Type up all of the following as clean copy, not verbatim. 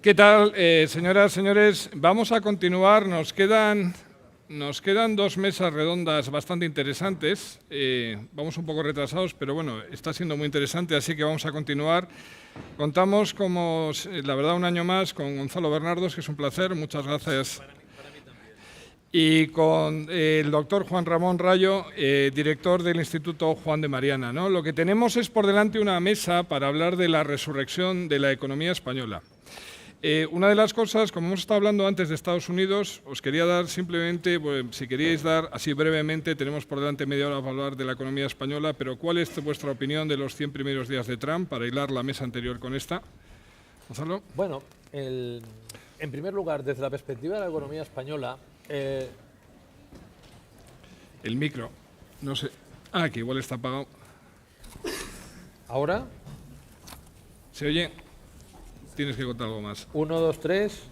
¿Qué tal, señoras, señores? Vamos a continuar. Nos quedan 2 mesas redondas bastante interesantes. Vamos un poco retrasados, pero bueno, está siendo muy interesante, así que vamos a continuar. Contamos, como la verdad, un año más con Gonzalo Bernardos, que es un placer. Muchas gracias. Para mí también. Y con el doctor Juan Ramón Rayo, director del Instituto Juan de Mariana, ¿no? Lo que tenemos es por delante una mesa para hablar de la resurrección de la economía española. Una de las cosas, como hemos estado hablando antes de Estados Unidos, os quería dar simplemente, pues, si queríais dar así brevemente, tenemos por delante media hora para hablar de la economía española, pero ¿cuál es vuestra opinión de los 100 primeros días de Trump, para hilar la mesa anterior con esta? Gonzalo. Bueno, en primer lugar, desde la perspectiva de la economía española... El micro, no sé. Ah, que igual está apagado. ¿Ahora? ¿Se oye? Tienes que contar algo más. 1, 2, 3.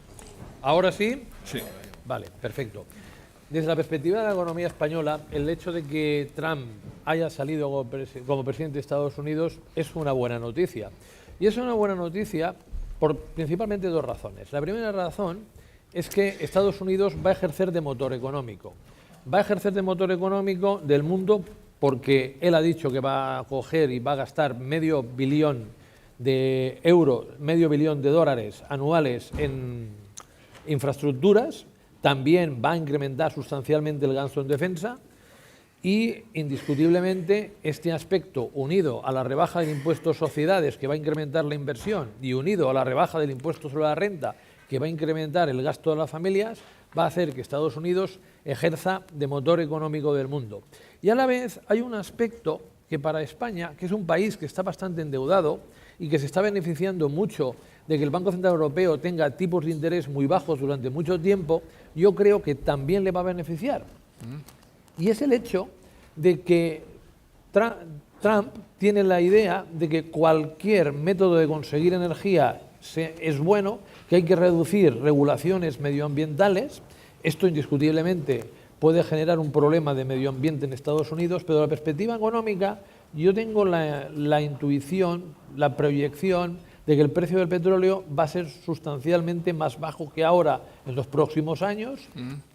¿Ahora sí? Sí. Vale, perfecto. Desde la perspectiva de la economía española, el hecho de que Trump haya salido como presidente de Estados Unidos es una buena noticia. Y es una buena noticia por principalmente 2 razones. La primera razón es que Estados Unidos va a ejercer de motor económico. Va a ejercer de motor económico del mundo porque él ha dicho que va a coger y va a gastar medio billón de euros, medio billón de dólares anuales en infraestructuras. También va a incrementar sustancialmente el gasto en defensa y, indiscutiblemente, este aspecto, unido a la rebaja del impuesto a sociedades, que va a incrementar la inversión, y unido a la rebaja del impuesto sobre la renta, que va a incrementar el gasto de las familias, va a hacer que Estados Unidos ejerza de motor económico del mundo. Y a la vez hay un aspecto que para España, que es un país que está bastante endeudado y que se está beneficiando mucho de que el Banco Central Europeo tenga tipos de interés muy bajos durante mucho tiempo, yo creo que también le va a beneficiar. Y es el hecho de que Trump tiene la idea de que cualquier método de conseguir energía es bueno, que hay que reducir regulaciones medioambientales. Esto indiscutiblemente puede generar un problema de medio ambiente en Estados Unidos, pero de la perspectiva económica yo tengo la intuición, la proyección de que el precio del petróleo va a ser sustancialmente más bajo que ahora en los próximos años.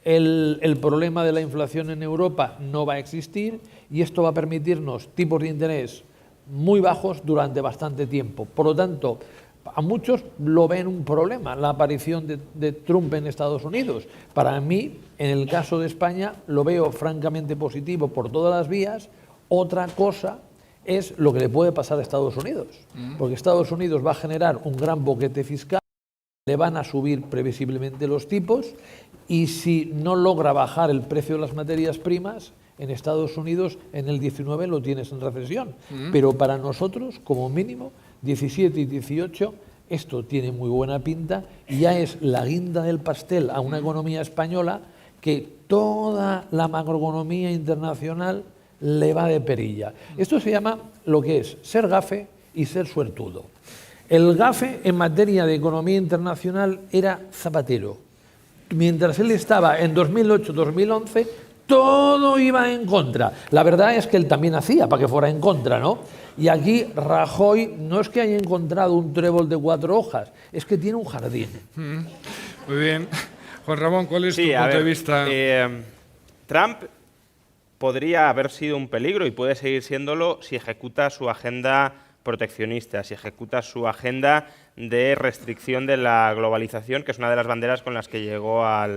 El problema de la inflación en Europa no va a existir y esto va a permitirnos tipos de interés muy bajos durante bastante tiempo. Por lo tanto, a muchos lo ven un problema, la aparición de Trump en Estados Unidos. Para mí, en el caso de España, lo veo francamente positivo por todas las vías. Otra cosa es lo que le puede pasar a Estados Unidos, porque Estados Unidos va a generar un gran boquete fiscal, le van a subir previsiblemente los tipos y si no logra bajar el precio de las materias primas, en Estados Unidos en el 19 lo tienes en recesión. Pero para nosotros, como mínimo, 17 y 18, esto tiene muy buena pinta y ya es la guinda del pastel a una economía española que toda la macroeconomía internacional le va de perilla. Esto se llama lo que es ser gafe y ser suertudo. El gafe en materia de economía internacional era Zapatero. Mientras él estaba en 2008-2011, todo iba en contra. La verdad es que él también hacía para que fuera en contra, ¿no? Y aquí Rajoy no es que haya encontrado un trébol de 4 hojas, es que tiene un jardín. Muy bien. Juan Ramón, ¿cuál es tu punto de vista? Trump podría haber sido un peligro y puede seguir siéndolo si ejecuta su agenda proteccionista, si ejecuta su agenda de restricción de la globalización, que es una de las banderas con las que llegó a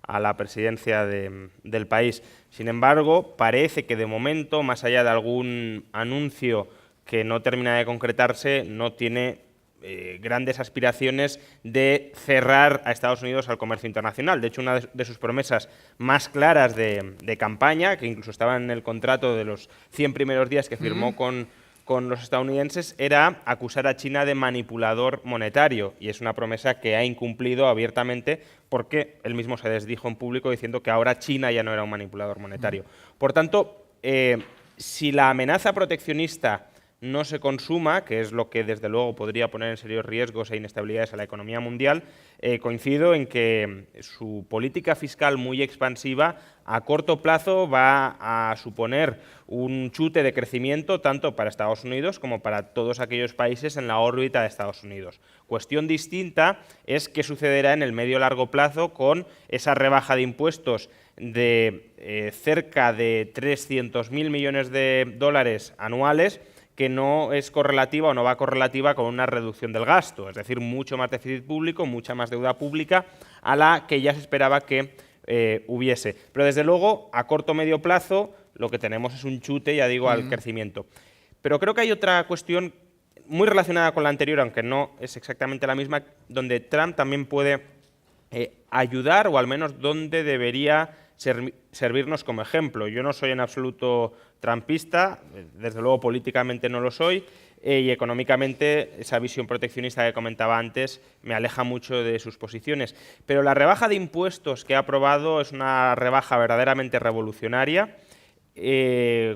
la presidencia del país. Sin embargo, parece que de momento, más allá de algún anuncio que no termina de concretarse, no tiene grandes aspiraciones de cerrar a Estados Unidos al comercio internacional. De hecho, una de sus promesas más claras de campaña, que incluso estaba en el contrato de los 100 primeros días que firmó con los estadounidenses, era acusar a China de manipulador monetario, y es una promesa que ha incumplido abiertamente porque él mismo se desdijo en público diciendo que ahora China ya no era un manipulador monetario. Por tanto, si la amenaza proteccionista no se consuma, que es lo que desde luego podría poner en serios riesgos e inestabilidades a la economía mundial, coincido en que su política fiscal muy expansiva a corto plazo va a suponer un chute de crecimiento tanto para Estados Unidos como para todos aquellos países en la órbita de Estados Unidos. Cuestión distinta es qué sucederá en el medio-largo plazo con esa rebaja de impuestos de cerca de 300.000 millones de dólares anuales, que no es correlativa o no va correlativa con una reducción del gasto, es decir, mucho más déficit público, mucha más deuda pública a la que ya se esperaba que hubiese. Pero desde luego, a corto o medio plazo, lo que tenemos es un chute, ya digo, al crecimiento. Pero creo que hay otra cuestión muy relacionada con la anterior, aunque no es exactamente la misma, donde Trump también puede ayudar, o al menos donde debería servirnos como ejemplo. Yo no soy en absoluto trumpista, desde luego políticamente no lo soy, y económicamente esa visión proteccionista que comentaba antes me aleja mucho de sus posiciones. Pero la rebaja de impuestos que ha aprobado es una rebaja verdaderamente revolucionaria.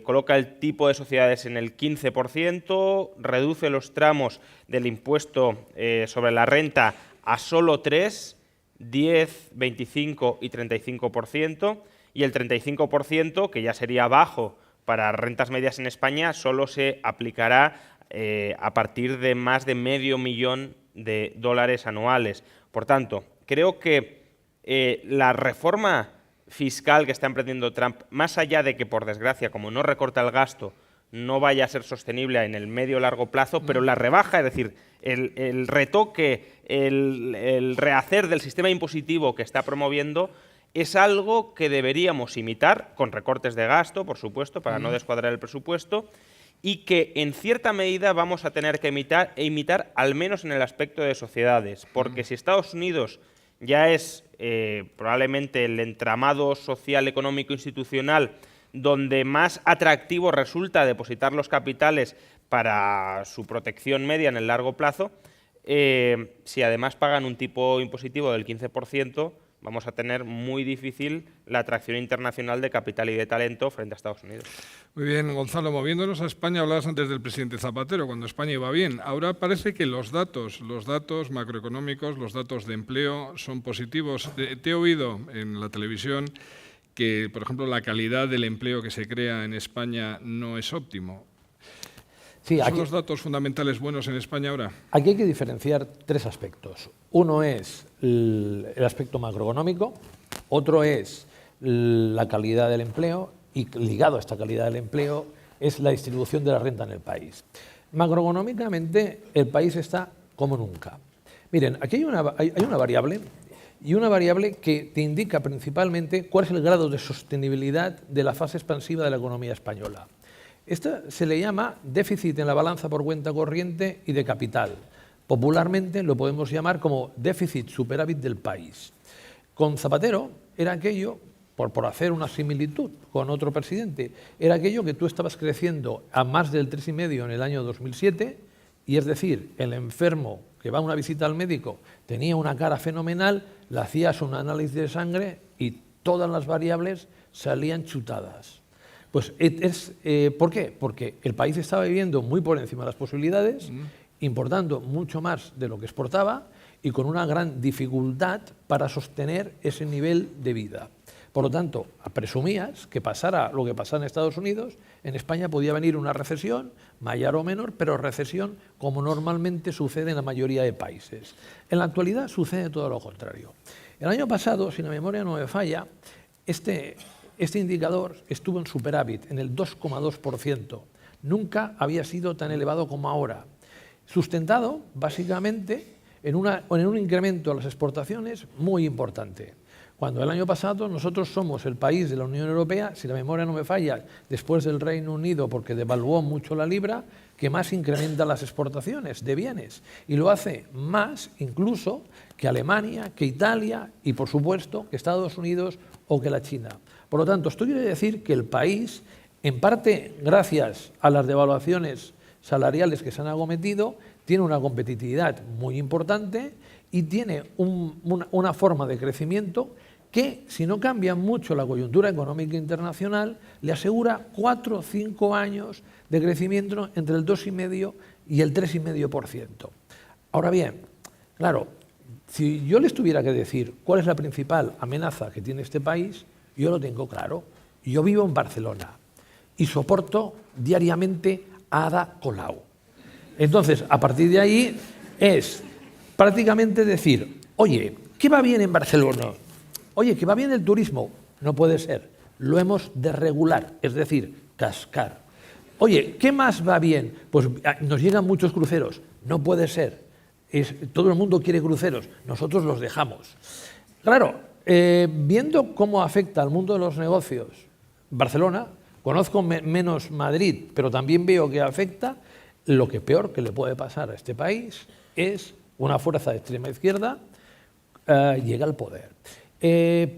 Coloca el tipo de sociedades en el 15%, reduce los tramos del impuesto sobre la renta a solo 3%, 10, 25 y 35%, y el 35%, que ya sería bajo para rentas medias en España, solo se aplicará a partir de más de $500.000 anuales. Por tanto, creo que la reforma fiscal que está emprendiendo Trump, más allá de que, por desgracia, como no recorta el gasto, no vaya a ser sostenible en el medio o largo plazo, pero la rebaja, es decir, el retoque, el rehacer del sistema impositivo que está promoviendo es algo que deberíamos imitar, con recortes de gasto, por supuesto, para no descuadrar el presupuesto, y que en cierta medida vamos a tener que imitar al menos en el aspecto de sociedades, porque si Estados Unidos ya es probablemente el entramado social, económico, institucional donde más atractivo resulta depositar los capitales para su protección media en el largo plazo, si además pagan un tipo impositivo del 15%, vamos a tener muy difícil la atracción internacional de capital y de talento frente a Estados Unidos. Muy bien, Gonzalo, moviéndonos a España, hablabas antes del presidente Zapatero, cuando España iba bien. Ahora parece que los datos macroeconómicos, los datos de empleo son positivos. Te he oído en la televisión que, por ejemplo, la calidad del empleo que se crea en España no es óptimo. Sí, ¿Son los datos fundamentales buenos en España ahora? Aquí hay que diferenciar tres aspectos. Uno es el aspecto macroeconómico, otro es la calidad del empleo, y ligado a esta calidad del empleo es la distribución de la renta en el país. Macroeconómicamente el país está como nunca. Miren, aquí hay una variable, y una variable que te indica principalmente cuál es el grado de sostenibilidad de la fase expansiva de la economía española. Esta se le llama déficit en la balanza por cuenta corriente y de capital. Popularmente lo podemos llamar como déficit superávit del país. Con Zapatero era aquello, por hacer una similitud con otro presidente, era aquello que tú estabas creciendo a más del 3,5 en el año 2007, y es decir, el enfermo que va a una visita al médico tenía una cara fenomenal, le hacías un análisis de sangre y todas las variables salían chutadas. Pues ¿por qué? Porque el país estaba viviendo muy por encima de las posibilidades, importando mucho más de lo que exportaba y con una gran dificultad para sostener ese nivel de vida. Por lo tanto, presumías que pasara lo que pasara en Estados Unidos, en España podía venir una recesión, mayor o menor, pero recesión como normalmente sucede en la mayoría de países. En la actualidad sucede todo lo contrario. El año pasado, si la memoria no me falla, este indicador estuvo en superávit, en el 2,2%. Nunca había sido tan elevado como ahora, sustentado básicamente en un incremento de las exportaciones muy importante. Cuando el año pasado nosotros somos el país de la Unión Europea, si la memoria no me falla, después del Reino Unido, porque devaluó mucho la libra, que más incrementa las exportaciones de bienes, y lo hace más incluso que Alemania, que Italia y, por supuesto, que Estados Unidos o que la China. Por lo tanto, esto quiere decir que el país, en parte gracias a las devaluaciones salariales que se han acometido, tiene una competitividad muy importante y tiene una forma de crecimiento que, si no cambia mucho la coyuntura económica internacional, le asegura 4 o 5 años de crecimiento entre el 2,5% y el 3,5%. Ahora bien, claro, si yo les tuviera que decir cuál es la principal amenaza que tiene este país, yo lo tengo claro. Yo vivo en Barcelona y soporto diariamente a Ada Colau. Entonces, a partir de ahí es prácticamente decir, oye, ¿qué va bien en Barcelona? Oye, ¿que va bien el turismo? No puede ser. Lo hemos de regular, es decir, cascar. Oye, ¿qué más va bien? Pues nos llegan muchos cruceros. No puede ser. Todo el mundo quiere cruceros, nosotros los dejamos. Claro, viendo cómo afecta al mundo de los negocios Barcelona, conozco menos Madrid, pero también veo que afecta. Lo que peor que le puede pasar a este país es una fuerza de extrema izquierda llega al poder.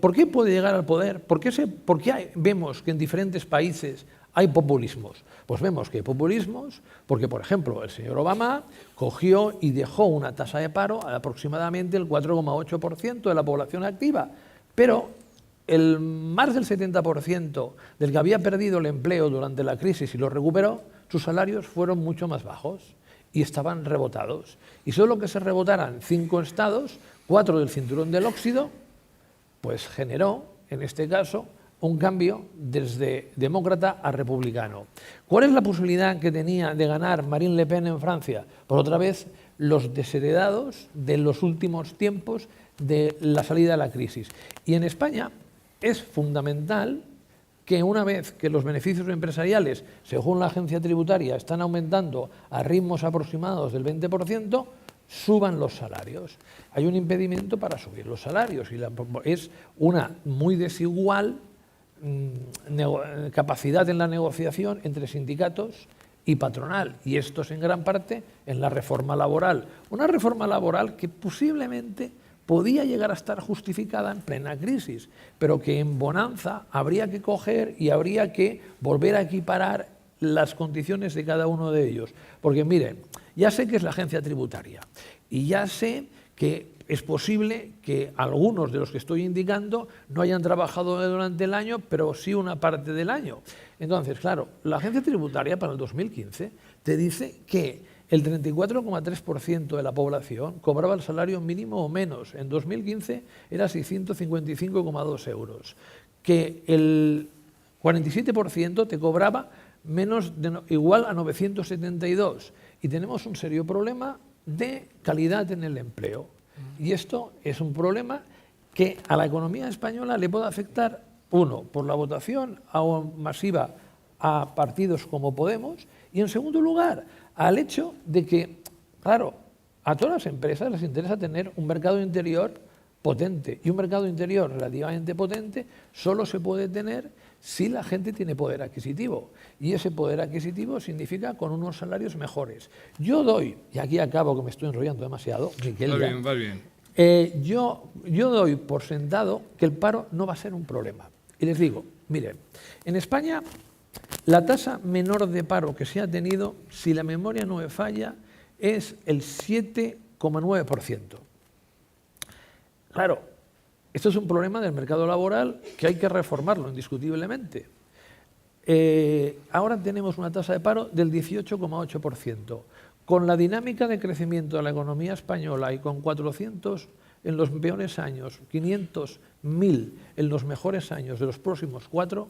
¿Por qué puede llegar al poder? ¿Por qué vemos que en diferentes países hay populismos? Pues vemos que hay populismos porque, por ejemplo, el señor Obama cogió y dejó una tasa de paro a aproximadamente el 4,8% de la población activa, pero más del 70% del que había perdido el empleo durante la crisis y lo recuperó, sus salarios fueron mucho más bajos y estaban rebotados. Y solo que se rebotaran 5 estados, 4 del cinturón del óxido, pues generó, en este caso, un cambio desde demócrata a republicano. ¿Cuál es la posibilidad que tenía de ganar Marine Le Pen en Francia? Por otra vez, los desheredados de los últimos tiempos de la salida de la crisis. Y en España es fundamental que una vez que los beneficios empresariales, según la agencia tributaria, están aumentando a ritmos aproximados del 20%, suban los salarios. Hay un impedimento para subir los salarios y es una muy desigual capacidad en la negociación entre sindicatos y patronal, y esto es en gran parte en la reforma laboral. Una reforma laboral que posiblemente podía llegar a estar justificada en plena crisis, pero que en bonanza habría que coger y habría que volver a equiparar las condiciones de cada uno de ellos. Porque miren, ya sé que es la agencia tributaria y ya sé que es posible que algunos de los que estoy indicando no hayan trabajado durante el año, pero sí una parte del año. Entonces, claro, la agencia tributaria para el 2015 te dice que el 34,3% de la población cobraba el salario mínimo o menos. En 2015 era 655,2 euros. Que el 47% te cobraba igual a 972. Y tenemos un serio problema de calidad en el empleo. Y esto es un problema que a la economía española le puede afectar, uno, por la votación masiva a partidos como Podemos, y en segundo lugar, al hecho de que, claro, a todas las empresas les interesa tener un mercado interior potente, y un mercado interior relativamente potente solo se puede tener si la gente tiene poder adquisitivo, y ese poder adquisitivo significa con unos salarios mejores. Yo doy, y aquí acabo que me estoy enrollando demasiado, Miquel, va bien. Yo doy por sentado que el paro no va a ser un problema. Y les digo, miren, en España la tasa menor de paro que se ha tenido, si la memoria no me falla, es el 7,9%. Claro, esto es un problema del mercado laboral que hay que reformarlo indiscutiblemente. Ahora tenemos una tasa de paro del 18,8%. Con la dinámica de crecimiento de la economía española y con 400 en los peores años, 500.000 en los mejores años de los próximos 4,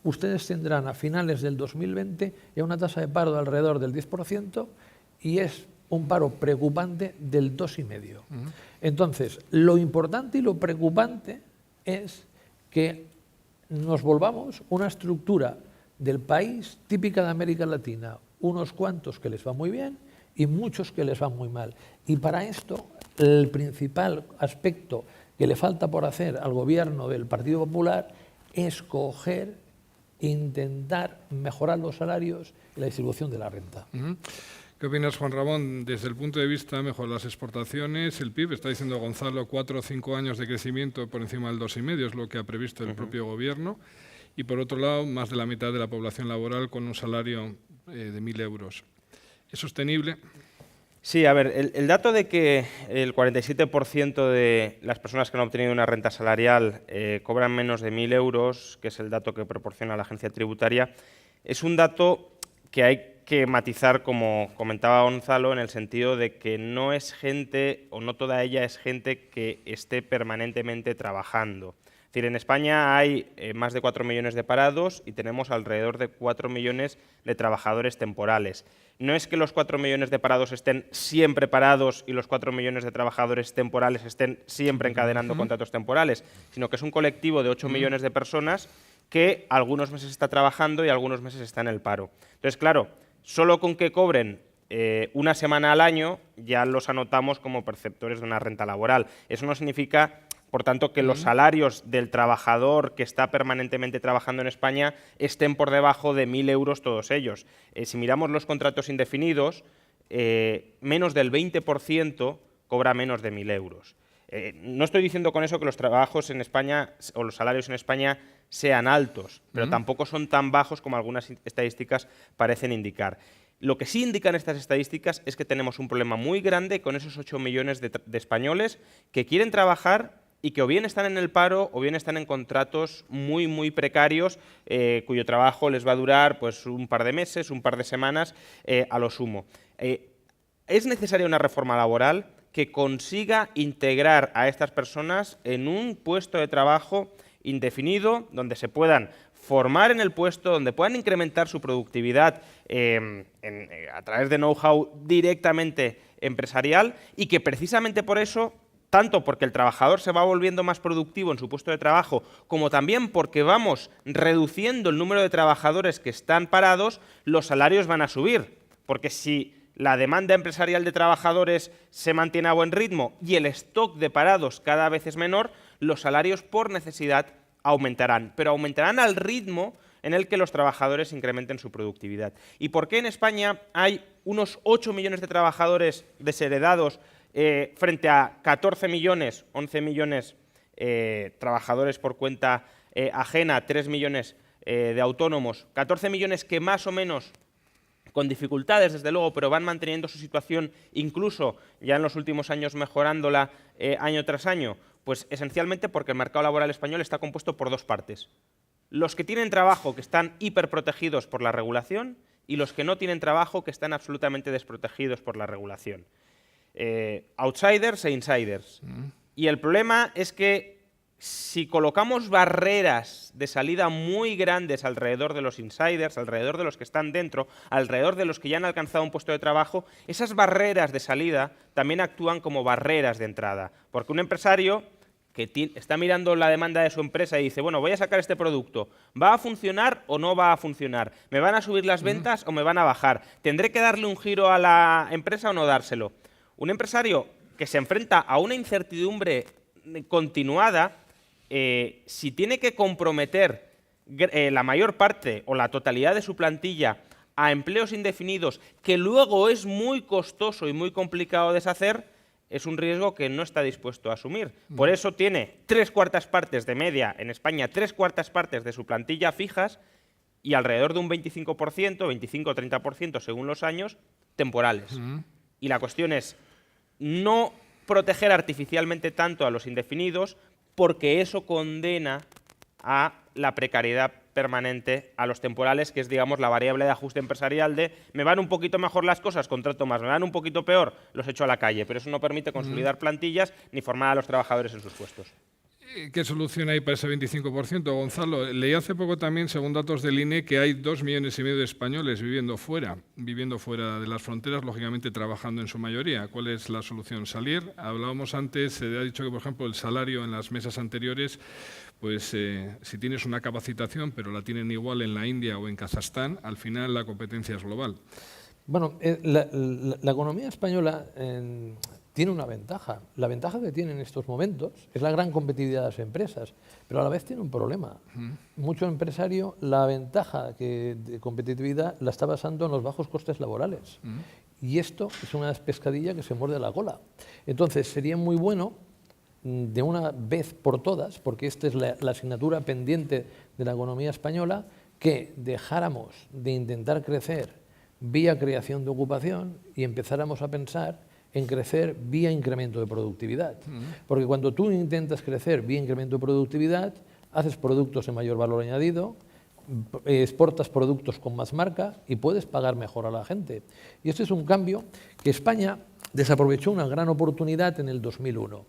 ustedes tendrán a finales del 2020 ya una tasa de paro de alrededor del 10% y es un paro preocupante del 2,5%. Entonces, lo importante y lo preocupante es que nos volvamos una estructura del país típica de América Latina, unos cuantos que les va muy bien y muchos que les va muy mal. Y para esto, el principal aspecto que le falta por hacer al gobierno del Partido Popular es coger e intentar mejorar los salarios y la distribución de la renta. ¿Qué opinas, Juan Ramón? Desde el punto de vista mejor las exportaciones, el PIB, está diciendo Gonzalo, 4 o 5 años de crecimiento por encima del 2,5, es lo que ha previsto el propio gobierno. Y por otro lado, más de la mitad de la población laboral con un salario de 1.000 euros. ¿Es sostenible? Sí, a ver, el dato de que el 47% de las personas que han obtenido una renta salarial cobran menos de 1.000 euros, que es el dato que proporciona la agencia tributaria, es un dato que hay que matizar, como comentaba Gonzalo, en el sentido de que no es gente, o no toda ella es gente que esté permanentemente trabajando. Es decir, en España hay más de 4 millones de parados y tenemos alrededor de 4 millones de trabajadores temporales. No es que los 4 millones de parados estén siempre parados y los 4 millones de trabajadores temporales estén siempre encadenando contratos temporales, sino que es un colectivo de 8 millones de personas que algunos meses está trabajando y algunos meses está en el paro. Entonces, claro, solo con que cobren una semana al año ya los anotamos como perceptores de una renta laboral. Eso no significa, por tanto, que los salarios del trabajador que está permanentemente trabajando en España estén por debajo de 1.000 euros todos ellos. Si miramos los contratos indefinidos, menos del 20% cobra menos de 1.000 euros. No estoy diciendo con eso que los trabajos en España o los salarios en España sean altos, pero tampoco son tan bajos como algunas estadísticas parecen indicar. Lo que sí indican estas estadísticas es que tenemos un problema muy grande con esos 8 millones de españoles que quieren trabajar y que o bien están en el paro o bien están en contratos muy, muy precarios, cuyo trabajo les va a durar pues, un par de meses, un par de semanas, a lo sumo. Es necesaria una reforma laboral que consiga integrar a estas personas en un puesto de trabajo indefinido, donde se puedan formar en el puesto, donde puedan incrementar su productividad a través de know-how directamente empresarial y que precisamente por eso, tanto porque el trabajador se va volviendo más productivo en su puesto de trabajo, como también porque vamos reduciendo el número de trabajadores que están parados, los salarios van a subir. Porque si la demanda empresarial de trabajadores se mantiene a buen ritmo y el stock de parados cada vez es menor, los salarios por necesidad aumentarán, pero aumentarán al ritmo en el que los trabajadores incrementen su productividad. ¿Y por qué en España hay unos 8 millones de trabajadores desheredados frente a 14 millones, 11 millones trabajadores por cuenta ajena, 3 millones de autónomos, 14 millones que más o menos, con dificultades desde luego, pero van manteniendo su situación, incluso ya en los últimos años mejorándola año tras año? Pues esencialmente porque el mercado laboral español está compuesto por dos partes. Los que tienen trabajo, que están hiperprotegidos por la regulación, y los que no tienen trabajo, que están absolutamente desprotegidos por la regulación. Outsiders e insiders. Y el problema es que si colocamos barreras de salida muy grandes alrededor de los insiders, alrededor de los que están dentro, alrededor de los que ya han alcanzado un puesto de trabajo, esas barreras de salida también actúan como barreras de entrada. Porque un empresario que está mirando la demanda de su empresa y dice, bueno, voy a sacar este producto, ¿va a funcionar o no va a funcionar? ¿Me van a subir las ventas o me van a bajar? ¿Tendré que darle un giro a la empresa o no dárselo? Un empresario que se enfrenta a una incertidumbre continuada, si tiene que comprometer la mayor parte o la totalidad de su plantilla a empleos indefinidos, que luego es muy costoso y muy complicado deshacer, es un riesgo que no está dispuesto a asumir. Por eso tiene 3/4 partes de media en España, 3/4 partes de su plantilla fijas y alrededor de un 25%, 25 o 30% según los años, temporales. Y la cuestión es no proteger artificialmente tanto a los indefinidos, porque eso condena a la precariedad permanente a los temporales, que es, digamos, la variable de ajuste empresarial de me van un poquito mejor las cosas, contrato más, me van un poquito peor, los echo a la calle. Pero eso no permite consolidar plantillas ni formar a los trabajadores en sus puestos. ¿Qué solución hay para ese 25%, Gonzalo? Leí hace poco también, según datos del INE, que hay 2,5 millones de españoles viviendo fuera de las fronteras, lógicamente trabajando en su mayoría. ¿Cuál es la solución? Salir. Hablábamos antes, se ha dicho que, por ejemplo, el salario en las mesas anteriores, pues si tienes una capacitación, pero la tienen igual en la India o en Kazajstán, al final la competencia es global. Bueno, la economía española tiene una ventaja. La ventaja que tiene en estos momentos es la gran competitividad de las empresas, pero a la vez tiene un problema. Mucho empresario, la ventaja de competitividad la está basando en los bajos costes laborales. Y esto es una pescadilla que se muerde la cola. Entonces, sería muy bueno, de una vez por todas, porque esta es la asignatura pendiente de la economía española, que dejáramos de intentar crecer vía creación de ocupación y empezáramos a pensar en crecer vía incremento de productividad. Porque cuando tú intentas crecer vía incremento de productividad, haces productos de mayor valor añadido, exportas productos con más marca y puedes pagar mejor a la gente. Y este es un cambio que España desaprovechó una gran oportunidad en el 2001.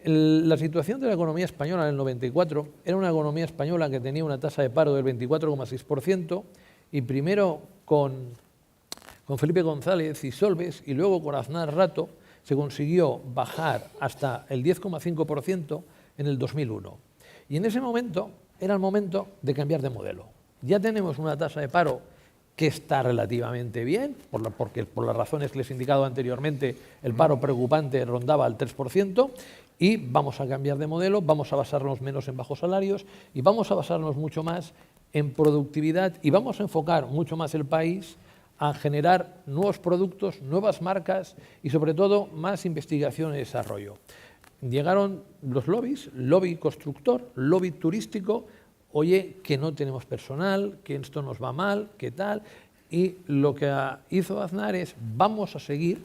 La situación de la economía española en el 94 era una economía española que tenía una tasa de paro del 24,6% y primero con Felipe González y Solbes y luego con Aznar Rato se consiguió bajar hasta el 10,5% en el 2001. Y en ese momento era el momento de cambiar de modelo. Ya tenemos una tasa de paro que está relativamente bien, porque por las razones que les he indicado anteriormente, el paro preocupante rondaba el 3%, y vamos a cambiar de modelo, vamos a basarnos menos en bajos salarios y vamos a basarnos mucho más en productividad y vamos a enfocar mucho más el país a generar nuevos productos, nuevas marcas y sobre todo más investigación y desarrollo. Llegaron los lobbies, lobby constructor, lobby turístico, oye, que no tenemos personal, que esto nos va mal, que tal, y lo que hizo Aznar es vamos a seguir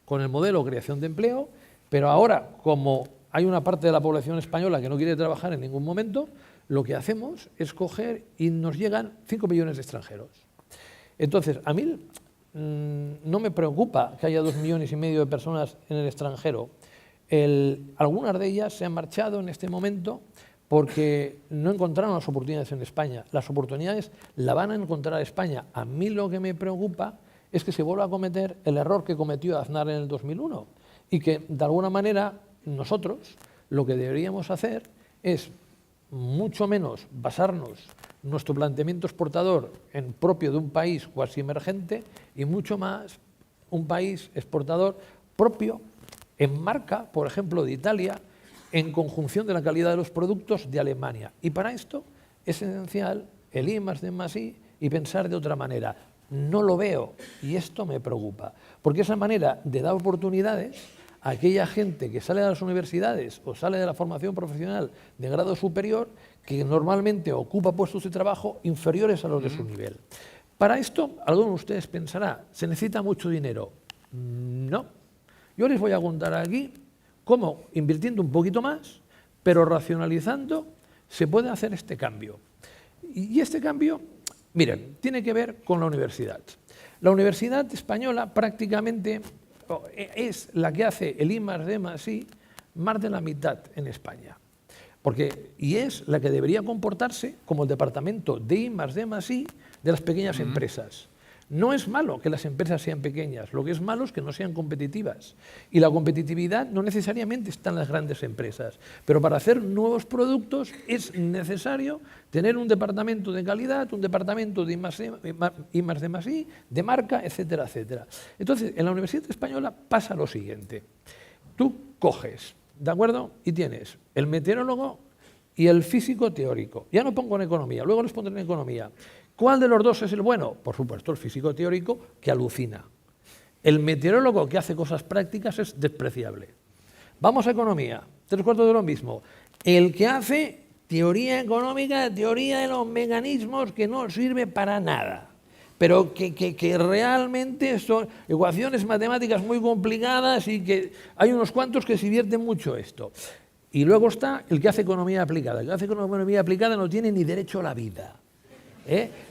con el modelo de creación de empleo, pero ahora como hay una parte de la población española que no quiere trabajar en ningún momento, lo que hacemos es coger y nos llegan 5 millones de extranjeros. Entonces, a mí no me preocupa que haya 2,5 millones de personas en el extranjero. Algunas de ellas se han marchado en este momento porque no encontraron las oportunidades en España. Las oportunidades las van a encontrar en España. A mí lo que me preocupa es que se vuelva a cometer el error que cometió Aznar en el 2001 y que, de alguna manera, nosotros lo que deberíamos hacer es mucho menos basarnos nuestro planteamiento exportador en propio de un país cuasi emergente y mucho más un país exportador propio en marca, por ejemplo, de Italia, en conjunción de la calidad de los productos de Alemania. Y para esto es esencial el I+D+I y pensar de otra manera. No lo veo y esto me preocupa, porque esa manera de dar oportunidades a aquella gente que sale de las universidades o sale de la formación profesional de grado superior que normalmente ocupa puestos de trabajo inferiores a los de su nivel. Para esto, alguno de ustedes pensará, ¿se necesita mucho dinero? No. Yo les voy a contar aquí cómo, invirtiendo un poquito más, pero racionalizando, se puede hacer este cambio. Y este cambio, miren, tiene que ver con la universidad. La universidad española prácticamente es la que hace el I+D+I más de la mitad en España. Y es la que debería comportarse como el departamento de I+D+I de las pequeñas empresas. No es malo que las empresas sean pequeñas, lo que es malo es que no sean competitivas. Y la competitividad no necesariamente está en las grandes empresas, pero para hacer nuevos productos es necesario tener un departamento de calidad, un departamento de I+D+I, de marca, etcétera, etcétera. Entonces, en la Universidad Española pasa lo siguiente. Tú coges, ¿de acuerdo? Y tienes el meteorólogo y el físico teórico. Ya no pongo en economía, luego les pondré en economía. ¿Cuál de los dos es el bueno? Por supuesto, el físico teórico, que alucina. El meteorólogo, que hace cosas prácticas, es despreciable. Vamos a economía, 3/4 de lo mismo. El que hace teoría económica, teoría de los mecanismos, que no sirve para nada, pero que realmente son ecuaciones matemáticas muy complicadas y que hay unos cuantos que se divierten mucho esto. Y luego está el que hace economía aplicada. El que hace economía aplicada no tiene ni derecho a la vida.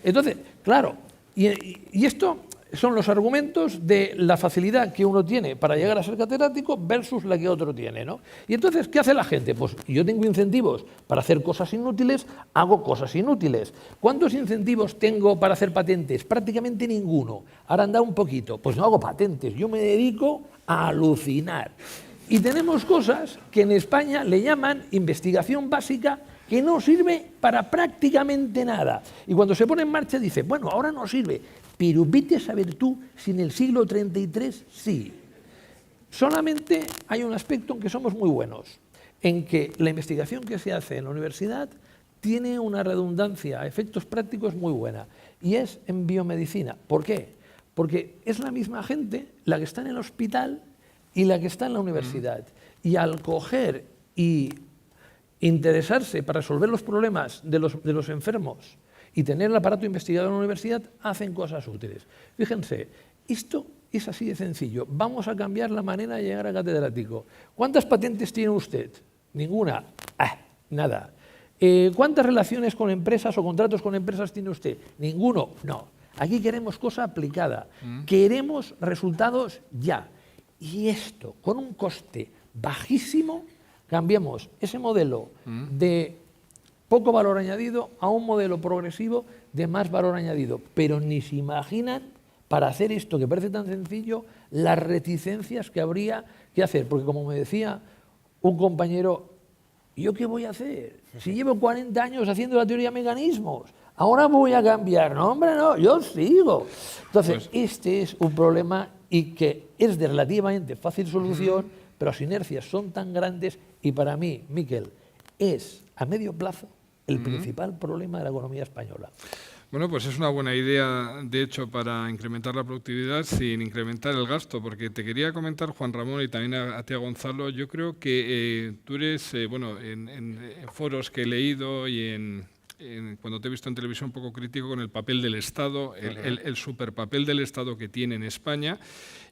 Entonces, claro, y esto son los argumentos de la facilidad que uno tiene para llegar a ser catedrático versus la que otro tiene, ¿no? Y entonces, ¿qué hace la gente? Pues yo tengo incentivos para hacer cosas inútiles, hago cosas inútiles. ¿Cuántos incentivos tengo para hacer patentes? Prácticamente ninguno. Ahora anda un poquito. Pues no hago patentes, yo me dedico a alucinar. Y tenemos cosas que en España le llaman investigación básica, que no sirve para prácticamente nada. Y cuando se pone en marcha dice, bueno, ahora no sirve, pero vete a saber tú si en el siglo 33 sí. Solamente hay un aspecto en que somos muy buenos, en que la investigación que se hace en la universidad tiene una redundancia a efectos prácticos muy buena, y es en biomedicina. ¿Por qué? Porque es la misma gente la que está en el hospital y la que está en la universidad. Y al coger y interesarse para resolver los problemas de los enfermos y tener el aparato investigador en la universidad hacen cosas útiles. Fíjense, esto es así de sencillo. Vamos a cambiar la manera de llegar a catedrático. ¿Cuántas patentes tiene usted? Ninguna. Nada. ¿Cuántas relaciones con empresas o contratos con empresas tiene usted? Ninguno. No. Aquí queremos cosa aplicada. Queremos resultados ya. Y esto, con un coste bajísimo, cambiamos ese modelo de poco valor añadido a un modelo progresivo de más valor añadido. Pero ni se imaginan, para hacer esto que parece tan sencillo, las reticencias que habría que hacer. Porque como me decía un compañero, ¿yo qué voy a hacer? Si llevo 40 años haciendo la teoría de mecanismos, ahora voy a cambiar. No, hombre, no, yo sigo. Entonces, este es un problema y que es de relativamente fácil solución, pero las inercias son tan grandes y para mí, Miquel, es a medio plazo el principal problema de la economía española. Bueno, pues es una buena idea, de hecho, para incrementar la productividad sin incrementar el gasto, porque te quería comentar, Juan Ramón, y también a ti, a Gonzalo, yo creo que tú eres, bueno, en foros que he leído y cuando te he visto en televisión un poco crítico con el papel del Estado, el superpapel del Estado que tiene en España,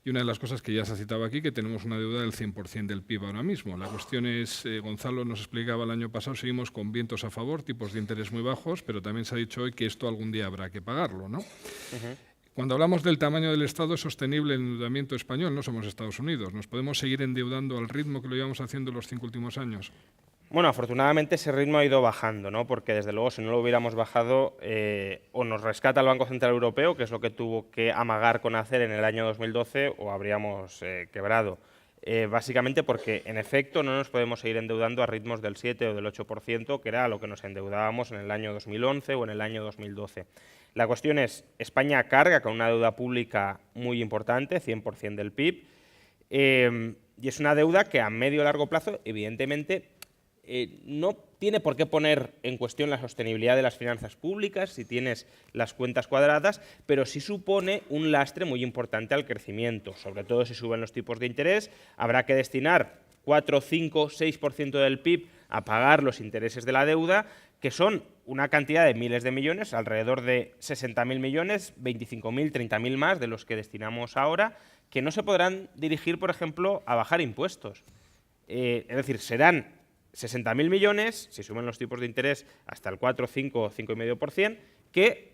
y una de las cosas que ya se ha citado aquí, que tenemos una deuda del 100% del PIB ahora mismo. La cuestión es, Gonzalo nos explicaba el año pasado, seguimos con vientos a favor, tipos de interés muy bajos, pero también se ha dicho hoy que esto algún día habrá que pagarlo, ¿no? Cuando hablamos del tamaño del Estado, es sostenible el endeudamiento español, no somos Estados Unidos. ¿Nos podemos seguir endeudando al ritmo que lo llevamos haciendo los 5 últimos años? Bueno, afortunadamente ese ritmo ha ido bajando, ¿no? Porque desde luego si no lo hubiéramos bajado o nos rescata el Banco Central Europeo, que es lo que tuvo que amagar con hacer en el año 2012, o habríamos quebrado. Básicamente porque, en efecto, no nos podemos seguir endeudando a ritmos del 7 o del 8%, que era a lo que nos endeudábamos en el año 2011 o en el año 2012. La cuestión es, España carga con una deuda pública muy importante, 100% del PIB, y es una deuda que a medio o largo plazo, evidentemente, no tiene por qué poner en cuestión la sostenibilidad de las finanzas públicas si tienes las cuentas cuadradas, pero sí supone un lastre muy importante al crecimiento, sobre todo si suben los tipos de interés. Habrá que destinar 4, 5, 6% del PIB a pagar los intereses de la deuda, que son una cantidad de miles de millones, alrededor de 60.000 millones, 25.000, 30.000 más de los que destinamos ahora, que no se podrán dirigir, por ejemplo, a bajar impuestos. Es decir, serán 60.000 millones, si suben los tipos de interés hasta el 4, 5, 5,5%, que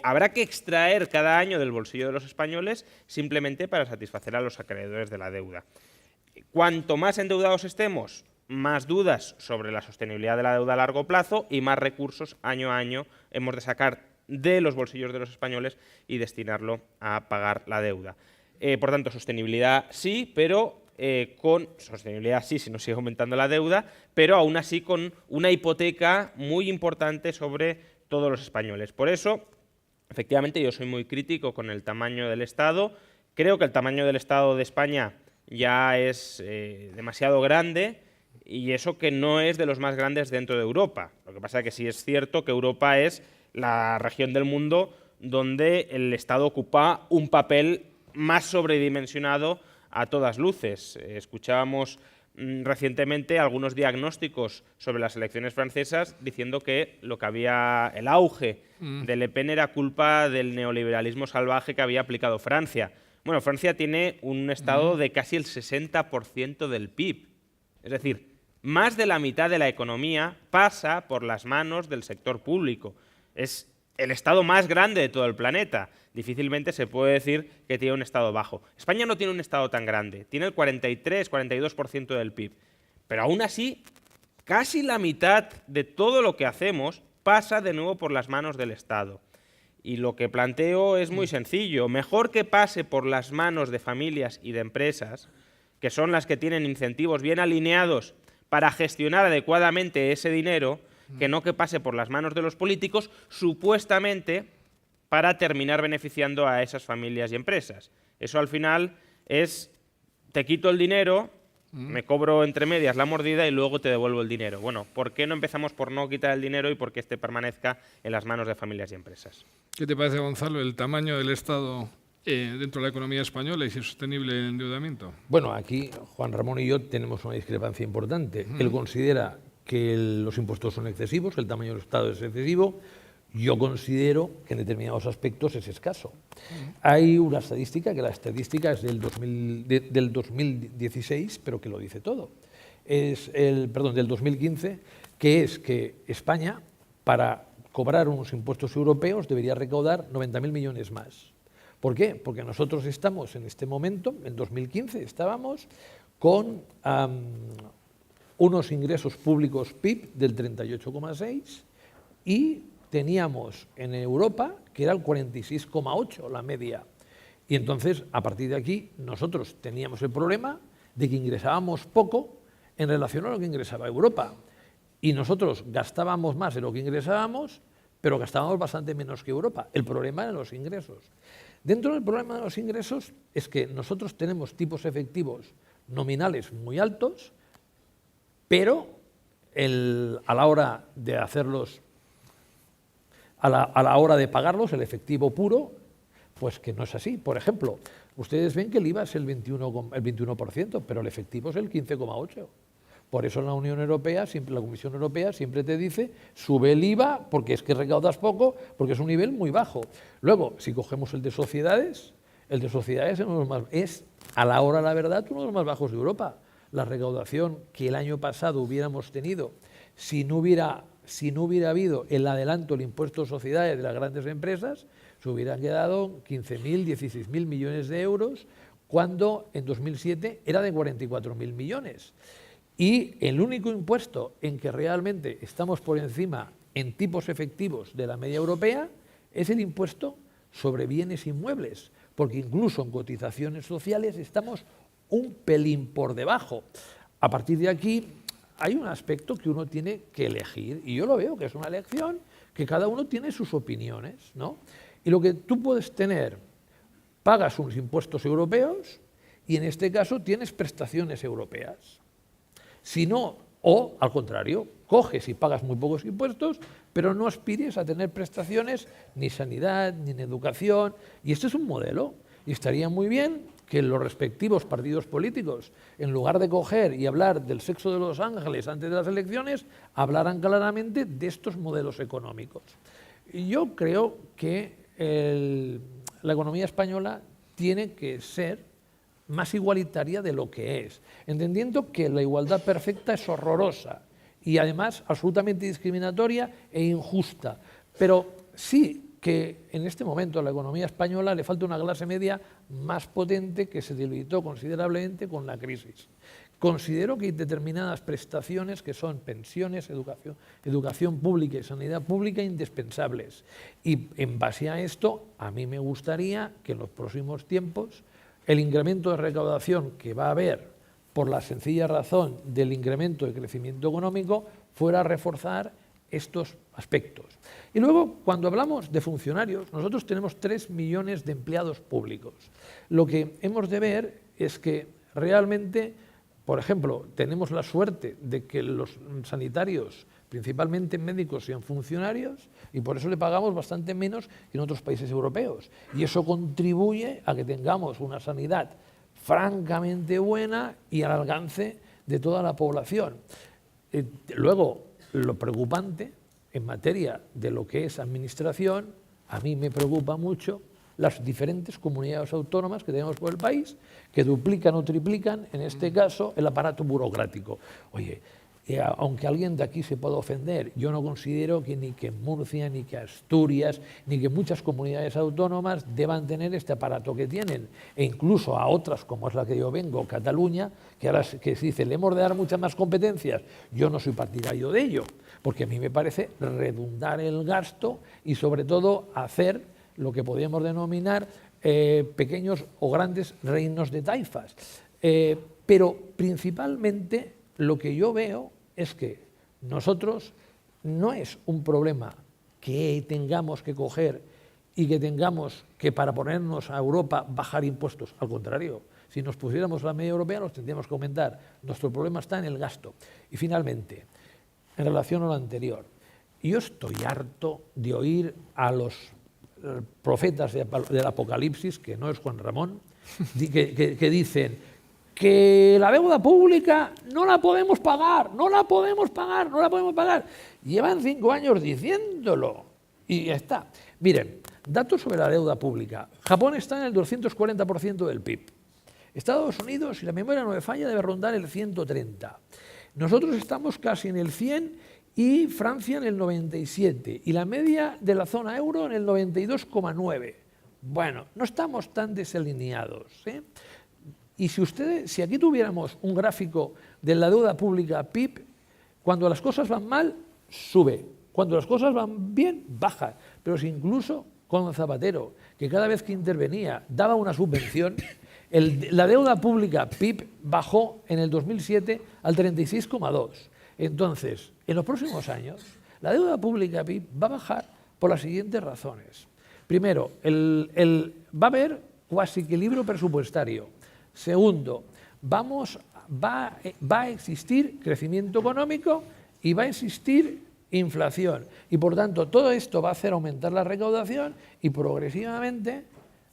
habrá que extraer cada año del bolsillo de los españoles simplemente para satisfacer a los acreedores de la deuda. Cuanto más endeudados estemos, más dudas sobre la sostenibilidad de la deuda a largo plazo y más recursos año a año hemos de sacar de los bolsillos de los españoles y destinarlo a pagar la deuda. Por tanto, sostenibilidad sí, pero con sostenibilidad sí, si no sigue aumentando la deuda, pero aún así con una hipoteca muy importante sobre todos los españoles. Por eso, efectivamente, yo soy muy crítico con el tamaño del Estado. Creo que el tamaño del Estado de España ya es demasiado grande, y eso que no es de los más grandes dentro de Europa. Lo que pasa es que sí es cierto que Europa es la región del mundo donde el Estado ocupa un papel más sobredimensionado a todas luces. Escuchábamos recientemente algunos diagnósticos sobre las elecciones francesas diciendo que lo que había, el auge de Le Pen era culpa del neoliberalismo salvaje que había aplicado Francia. Bueno, Francia tiene un estado de casi el 60% del PIB. Es decir, más de la mitad de la economía pasa por las manos del sector público. Es el estado más grande de todo el planeta. Difícilmente se puede decir que tiene un estado bajo. España no tiene un estado tan grande, tiene el 43-42% del PIB. Pero aún así, casi la mitad de todo lo que hacemos pasa de nuevo por las manos del Estado. Y lo que planteo es muy sencillo. Mejor que pase por las manos de familias y de empresas, que son las que tienen incentivos bien alineados para gestionar adecuadamente ese dinero, que no que pase por las manos de los políticos, supuestamente para terminar beneficiando a esas familias y empresas. Eso al final es, te quito el dinero, me cobro entre medias la mordida y luego te devuelvo el dinero. Bueno, ¿por qué no empezamos por no quitar el dinero y por que este permanezca en las manos de familias y empresas? ¿Qué te parece, Gonzalo, el tamaño del Estado dentro de la economía española y si es sostenible el endeudamiento? Bueno, aquí Juan Ramón y yo tenemos una discrepancia importante. Él considera que los impuestos son excesivos, el tamaño del Estado es excesivo. Yo considero que en determinados aspectos es escaso. Hay una estadística, que la estadística es del 2016, pero que lo dice todo. Del 2015, que es que España, para cobrar unos impuestos europeos, debería recaudar 90.000 millones más. ¿Por qué? Porque nosotros estamos en este momento, en 2015, estábamos con unos ingresos públicos PIB del 38,6 y teníamos en Europa que era el 46,8 la media. Y entonces, a partir de aquí, nosotros teníamos el problema de que ingresábamos poco en relación a lo que ingresaba Europa. Y nosotros gastábamos más de lo que ingresábamos, pero gastábamos bastante menos que Europa. El problema eran los ingresos. Dentro del problema de los ingresos es que nosotros tenemos tipos efectivos nominales muy altos, pero a la hora de hacerlos, a la hora de pagarlos, el efectivo puro, pues que no es así. Por ejemplo, ustedes ven que el IVA es el 21%, pero el efectivo es el 15,8%. Por eso la Unión Europea, la Comisión Europea siempre te dice, sube el IVA porque es que recaudas poco, porque es un nivel muy bajo. Luego, si cogemos el de sociedades es, a la hora de la verdad, uno de los más bajos de Europa. La recaudación que el año pasado hubiéramos tenido, si no hubiera habido el adelanto del impuesto de sociedades de las grandes empresas, se hubieran quedado 15.000, 16.000 millones de euros, cuando en 2007 era de 44.000 millones. Y el único impuesto en que realmente estamos por encima en tipos efectivos de la media europea es el impuesto sobre bienes inmuebles, porque incluso en cotizaciones sociales estamos un pelín por debajo. A partir de aquí hay un aspecto que uno tiene que elegir, y yo lo veo que es una elección, que cada uno tiene sus opiniones, ¿no? Y lo que tú puedes tener, pagas unos impuestos europeos y en este caso tienes prestaciones europeas. Si no, o al contrario, coges y pagas muy pocos impuestos, pero no aspires a tener prestaciones ni sanidad, ni en educación, y este es un modelo, y estaría muy bien que los respectivos partidos políticos, en lugar de coger y hablar del sexo de los ángeles antes de las elecciones, hablaran claramente de estos modelos económicos. Y yo creo que la economía española tiene que ser más igualitaria de lo que es, entendiendo que la igualdad perfecta es horrorosa y además absolutamente discriminatoria e injusta. Pero sí que en este momento a la economía española le falta una clase media más potente que se debilitó considerablemente con la crisis. Considero que hay determinadas prestaciones que son pensiones, educación pública y sanidad pública indispensables. Y en base a esto, a mí me gustaría que en los próximos tiempos el incremento de recaudación que va a haber por la sencilla razón del incremento de crecimiento económico fuera a reforzar estos aspectos. Y luego, cuando hablamos de funcionarios, nosotros tenemos 3 millones de empleados públicos. Lo que hemos de ver es que realmente, por ejemplo, tenemos la suerte de que los sanitarios, principalmente médicos, sean funcionarios y por eso le pagamos bastante menos que en otros países europeos. Y eso contribuye a que tengamos una sanidad francamente buena y al alcance de toda la población. Luego, lo preocupante en materia de lo que es administración, a mí me preocupa mucho las diferentes comunidades autónomas que tenemos por el país, que duplican o triplican, en este caso, el aparato burocrático. Oye, aunque alguien de aquí se pueda ofender, yo no considero que ni que Murcia, ni que Asturias, ni que muchas comunidades autónomas deban tener este aparato que tienen, e incluso a otras, como es la que yo vengo, Cataluña, que ahora que se dice, le hemos de dar muchas más competencias. Yo no soy partidario de ello, porque a mí me parece redundar el gasto y sobre todo hacer lo que podríamos denominar pequeños o grandes reinos de taifas. Pero principalmente lo que yo veo es que nosotros no es un problema que tengamos que coger y que tengamos que, para ponernos a Europa, bajar impuestos. Al contrario, si nos pusiéramos a la media europea, los tendríamos que aumentar. Nuestro problema está en el gasto. Y finalmente, en relación a lo anterior, yo estoy harto de oír a los profetas del Apocalipsis, que no es Juan Ramón, que dicen que la deuda pública no la podemos pagar, no la podemos pagar, no la podemos pagar. Llevan 5 años diciéndolo. Y ya está. Miren, datos sobre la deuda pública. Japón está en el 240% del PIB. Estados Unidos, si la memoria no me falla, debe rondar el 130. Nosotros estamos casi en el 100 y Francia en el 97. Y la media de la zona euro en el 92,9. Bueno, no estamos tan desalineados, ¿eh? Y si aquí tuviéramos un gráfico de la deuda pública PIB, cuando las cosas van mal, sube. Cuando las cosas van bien, baja. Pero si incluso con Zapatero, que cada vez que intervenía daba una subvención, la deuda pública PIB bajó en el 2007 al 36,2. Entonces, en los próximos años, la deuda pública PIB va a bajar por las siguientes razones. Primero, va a haber cuasi equilibrio presupuestario. Segundo, va a existir crecimiento económico y va a existir inflación. Y por tanto, todo esto va a hacer aumentar la recaudación y progresivamente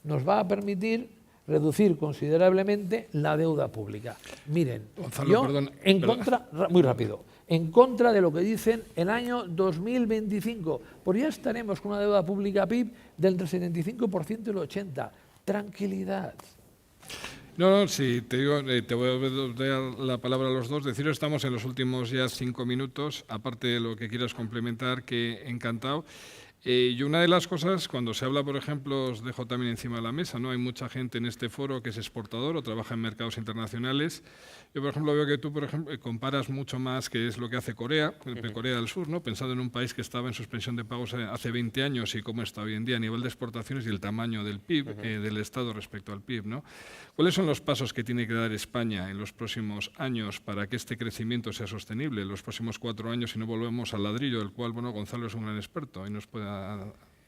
nos va a permitir reducir considerablemente la deuda pública. Miren, Gonzalo, yo perdón, muy rápido, en contra de lo que dicen el año 2025, pues ya estaremos con una deuda pública PIB del entre 75% y el 80%. Tranquilidad. No, sí, te digo, te voy a dar la palabra a los dos. Deciros, estamos en los últimos ya 5 minutos, aparte de lo que quieras complementar, que encantado. Y una de las cosas, cuando se habla, por ejemplo, os dejo también encima de la mesa, ¿no? Hay mucha gente en este foro que es exportador o trabaja en mercados internacionales. Yo, por ejemplo, veo que tú, por ejemplo, comparas mucho más que es lo que hace Corea, Corea del Sur, ¿no? Pensando en un país que estaba en suspensión de pagos hace 20 años y cómo está hoy en día a nivel de exportaciones y el tamaño del PIB, del Estado respecto al PIB, ¿no? ¿Cuáles son los pasos que tiene que dar España en los próximos años para que este crecimiento sea sostenible en los próximos 4 años y no volvemos al ladrillo, del cual, bueno, Gonzalo es un gran experto y nos pueda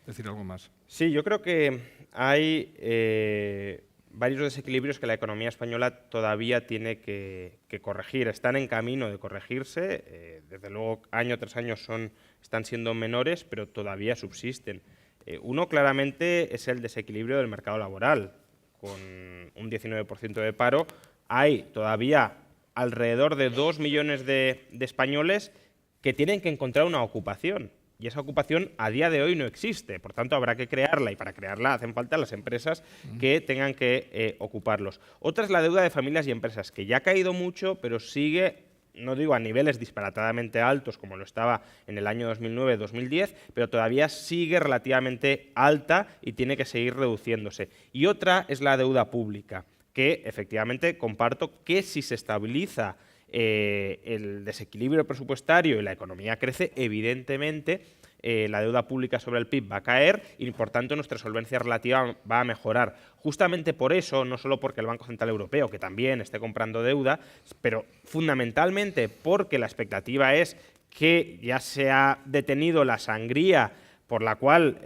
decir algo más? Sí, yo creo que hay varios desequilibrios que la economía española todavía tiene que corregir. Están en camino de corregirse, desde luego año tras año están siendo menores, pero todavía subsisten. Uno claramente es el desequilibrio del mercado laboral. Con un 19% de paro, hay todavía alrededor de 2 millones de españoles que tienen que encontrar una ocupación. Y esa ocupación a día de hoy no existe, por tanto habrá que crearla y para crearla hacen falta las empresas que tengan que ocuparlos. Otra es la deuda de familias y empresas, que ya ha caído mucho, pero sigue, no digo a niveles disparatadamente altos como lo estaba en el año 2009-2010, pero todavía sigue relativamente alta y tiene que seguir reduciéndose. Y otra es la deuda pública, que efectivamente comparto que si se estabiliza el desequilibrio presupuestario y la economía crece, evidentemente la deuda pública sobre el PIB va a caer y, por tanto, nuestra solvencia relativa va a mejorar. Justamente por eso, no solo porque el Banco Central Europeo, que también esté comprando deuda, pero fundamentalmente porque la expectativa es que ya se ha detenido la sangría por la cual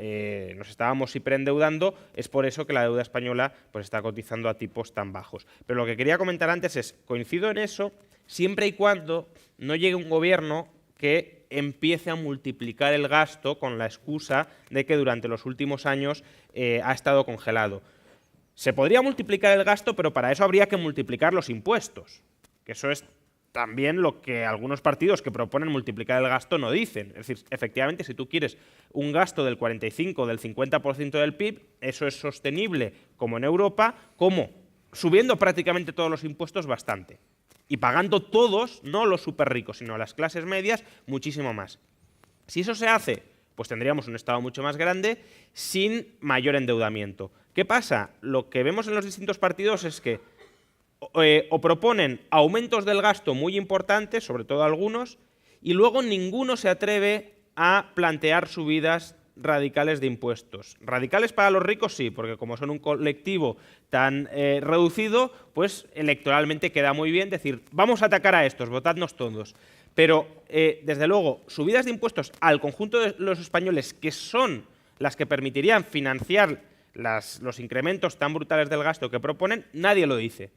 nos estábamos hiperendeudando, es por eso que la deuda española pues, está cotizando a tipos tan bajos. Pero lo que quería comentar antes es, coincido en eso, siempre y cuando no llegue un gobierno que empiece a multiplicar el gasto con la excusa de que durante los últimos años ha estado congelado. Se podría multiplicar el gasto, pero para eso habría que multiplicar los impuestos, que eso es también lo que algunos partidos que proponen multiplicar el gasto no dicen. Es decir, efectivamente, si tú quieres un gasto del 45 o del 50% del PIB, eso es sostenible como en Europa, como subiendo prácticamente todos los impuestos bastante. Y pagando todos, no los súper ricos, sino las clases medias, muchísimo más. Si eso se hace, pues tendríamos un Estado mucho más grande, sin mayor endeudamiento. ¿Qué pasa? Lo que vemos en los distintos partidos es que o proponen aumentos del gasto muy importantes, sobre todo algunos, y luego ninguno se atreve a plantear subidas radicales de impuestos. Radicales para los ricos sí, porque como son un colectivo tan reducido, pues electoralmente queda muy bien decir, vamos a atacar a estos, votadnos todos. Pero, desde luego, subidas de impuestos al conjunto de los españoles, que son las que permitirían financiar los incrementos tan brutales del gasto que proponen, nadie lo dice.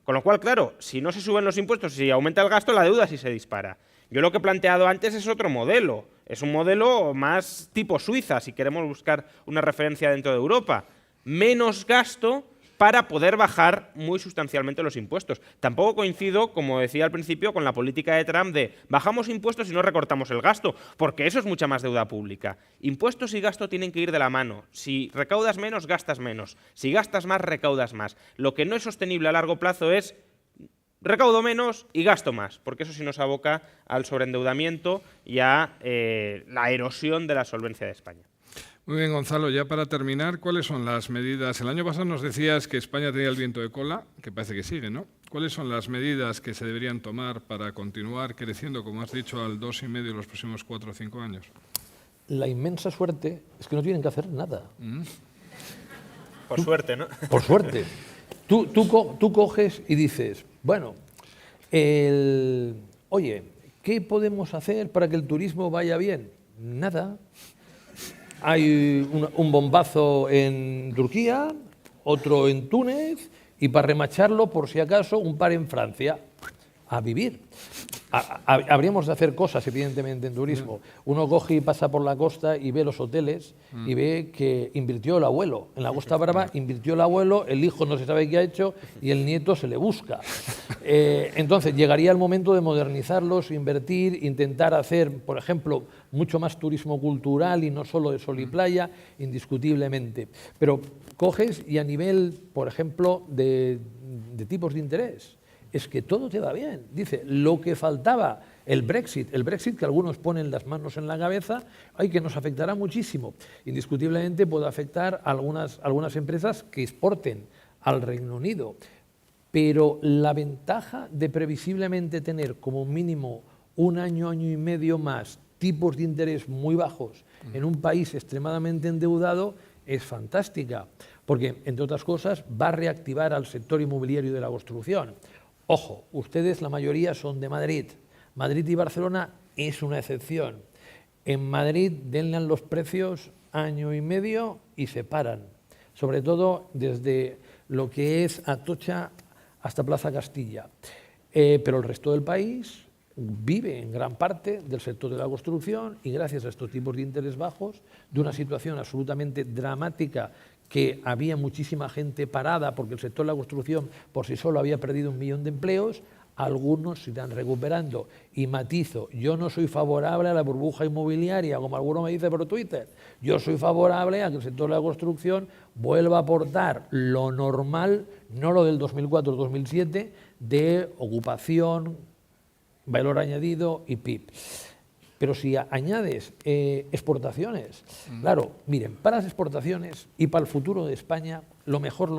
Con lo cual, claro, si no se suben los impuestos y si aumenta el gasto, la deuda sí se dispara. Yo lo que he planteado antes es otro modelo. Es un modelo más tipo Suiza, si queremos buscar una referencia dentro de Europa. Menos gasto, para poder bajar muy sustancialmente los impuestos. Tampoco coincido, como decía al principio, con la política de Trump de bajamos impuestos y no recortamos el gasto, porque eso es mucha más deuda pública. Impuestos y gasto tienen que ir de la mano. Si recaudas menos, gastas menos. Si gastas más, recaudas más. Lo que no es sostenible a largo plazo es recaudo menos y gasto más, porque eso sí nos aboca al sobreendeudamiento y a la erosión de la solvencia de España. Muy bien, Gonzalo, ya para terminar, ¿cuáles son las medidas? El año pasado nos decías que España tenía el viento de cola, que parece que sigue, ¿no? ¿Cuáles son las medidas que se deberían tomar para continuar creciendo, como has dicho, al 2,5 los próximos 4 o 5 años? La inmensa suerte es que no tienen que hacer nada. Por suerte, ¿no? Por suerte. Tú coges y dices, bueno, oye, ¿qué podemos hacer para que el turismo vaya bien? Nada. Hay un bombazo en Turquía, otro en Túnez y para remacharlo, por si acaso, un par en Francia. A vivir. Habríamos de hacer cosas, evidentemente, en turismo. Uno coge y pasa por la costa y ve los hoteles y ve que invirtió el abuelo. En la Costa Brava invirtió el abuelo, el hijo no se sabe qué ha hecho y el nieto se le busca. Entonces, llegaría el momento de modernizarlos, invertir, intentar hacer, por ejemplo, mucho más turismo cultural y no solo de sol y playa, indiscutiblemente. Pero coges y a nivel, por ejemplo, de tipos de interés, es que todo te va bien. Dice, lo que faltaba, el Brexit que algunos ponen las manos en la cabeza, que nos afectará muchísimo. Indiscutiblemente puede afectar a algunas empresas que exporten al Reino Unido. Pero la ventaja de previsiblemente tener como mínimo un año, año y medio más tipos de interés muy bajos en un país extremadamente endeudado es fantástica. Porque, entre otras cosas, va a reactivar al sector inmobiliario de la construcción. Ojo, ustedes la mayoría son de Madrid. Madrid y Barcelona es una excepción. En Madrid denle los precios año y medio y se paran. Sobre todo desde lo que es Atocha hasta Plaza Castilla. Pero el resto del país vive en gran parte del sector de la construcción y gracias a estos tipos de interés bajos, de una situación absolutamente dramática que había muchísima gente parada porque el sector de la construcción por sí solo había perdido 1 millón de empleos, algunos se irán recuperando. Y matizo, yo no soy favorable a la burbuja inmobiliaria, como alguno me dice por Twitter. Yo soy favorable a que el sector de la construcción vuelva a aportar lo normal, no lo del 2004-2007, de ocupación, valor añadido y PIB. Pero si añades exportaciones, claro, miren, para las exportaciones y para el futuro de España, lo mejor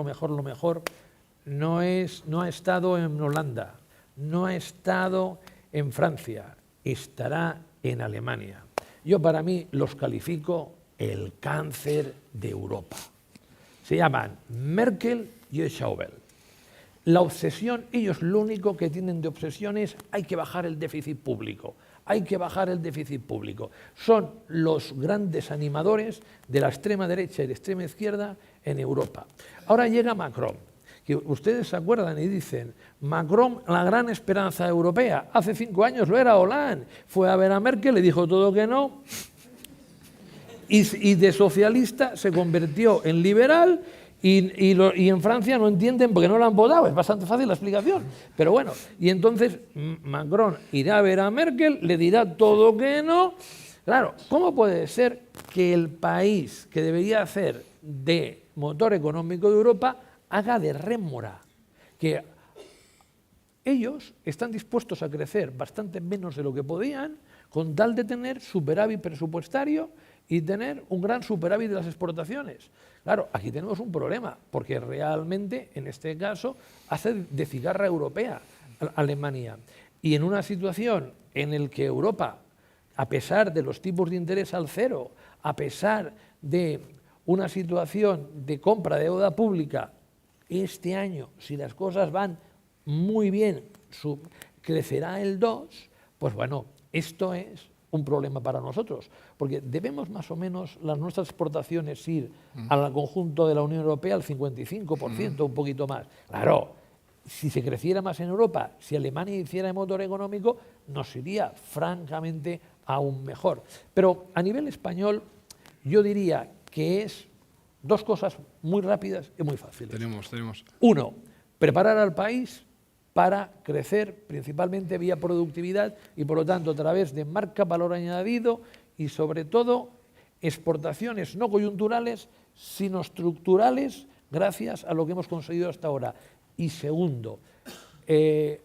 no ha estado en Holanda, no ha estado en Francia, estará en Alemania. Yo para mí los califico el cáncer de Europa. Se llaman Merkel y Schäuble. La obsesión, ellos lo único que tienen de obsesión es hay que bajar el déficit público. Hay que bajar el déficit público. Son los grandes animadores de la extrema derecha y de la extrema izquierda en Europa. Ahora llega Macron, que ustedes se acuerdan y dicen, Macron, la gran esperanza europea. Hace 5 años lo era Hollande. Fue a ver a Merkel, le dijo todo que no, y de socialista se convirtió en liberal. Y en Francia no entienden porque no lo han votado, es bastante fácil la explicación. Pero bueno, y entonces Macron irá a ver a Merkel, le dirá todo que no. Claro, ¿cómo puede ser que el país que debería hacer de motor económico de Europa haga de rémora? Que ellos están dispuestos a crecer bastante menos de lo que podían con tal de tener superávit presupuestario y tener un gran superávit de las exportaciones. Claro, aquí tenemos un problema, porque realmente, en este caso, hace de cigarra europea Alemania. Y en una situación en la que Europa, a pesar de los tipos de interés al cero, a pesar de una situación de compra de deuda pública, este año, si las cosas van muy bien, crecerá el 2%, pues bueno, esto es un problema para nosotros, porque debemos más o menos las nuestras exportaciones ir al conjunto de la Unión Europea al 55%, un poquito más. Claro, si se creciera más en Europa, si Alemania hiciera motor económico, nos iría francamente aún mejor. Pero a nivel español, yo diría que es 2 cosas muy rápidas y muy fáciles. Tenemos. 1, preparar al país para crecer principalmente vía productividad y, por lo tanto, a través de marca, valor añadido y, sobre todo, exportaciones no coyunturales, sino estructurales, gracias a lo que hemos conseguido hasta ahora. Y segundo,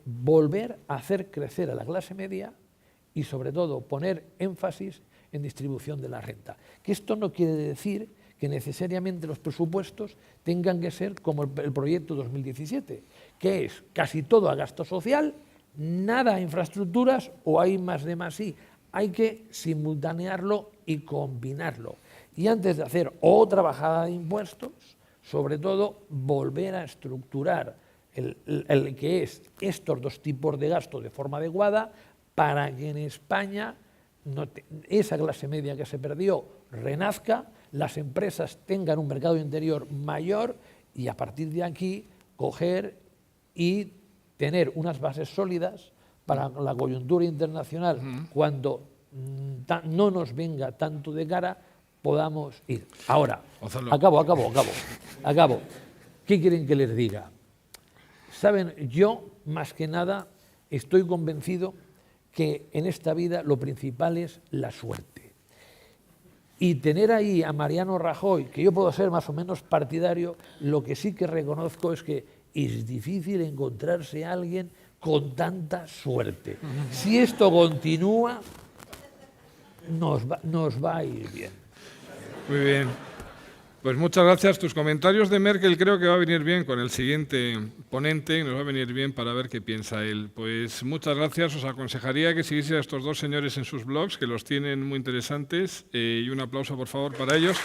volver a hacer crecer a la clase media y, sobre todo, poner énfasis en distribución de la renta. Que esto no quiere decir que necesariamente los presupuestos tengan que ser como el proyecto 2017, que es casi todo a gasto social, nada a infraestructuras o hay más de más sí. Hay que simultanearlo y combinarlo. Y antes de hacer otra bajada de impuestos, sobre todo volver a estructurar el que es estos 2 tipos de gasto de forma adecuada para que en España esa clase media que se perdió renazca, las empresas tengan un mercado interior mayor y a partir de aquí coger y tener unas bases sólidas para la coyuntura internacional, cuando no nos venga tanto de cara, podamos ir. Ahora, Gonzalo. acabo. ¿Qué quieren que les diga? Saben, yo más que nada estoy convencido que en esta vida lo principal es la suerte. Y tener ahí a Mariano Rajoy, que yo puedo ser más o menos partidario, lo que sí que reconozco es que es difícil encontrarse a alguien con tanta suerte. Si esto continúa, nos va a ir bien. Muy bien. Pues muchas gracias. Tus comentarios de Merkel creo que va a venir bien con el siguiente ponente y nos va a venir bien para ver qué piensa él. Pues muchas gracias. Os aconsejaría que siguieseis a estos 2 señores en sus blogs, que los tienen muy interesantes. Y un aplauso, por favor, para ellos.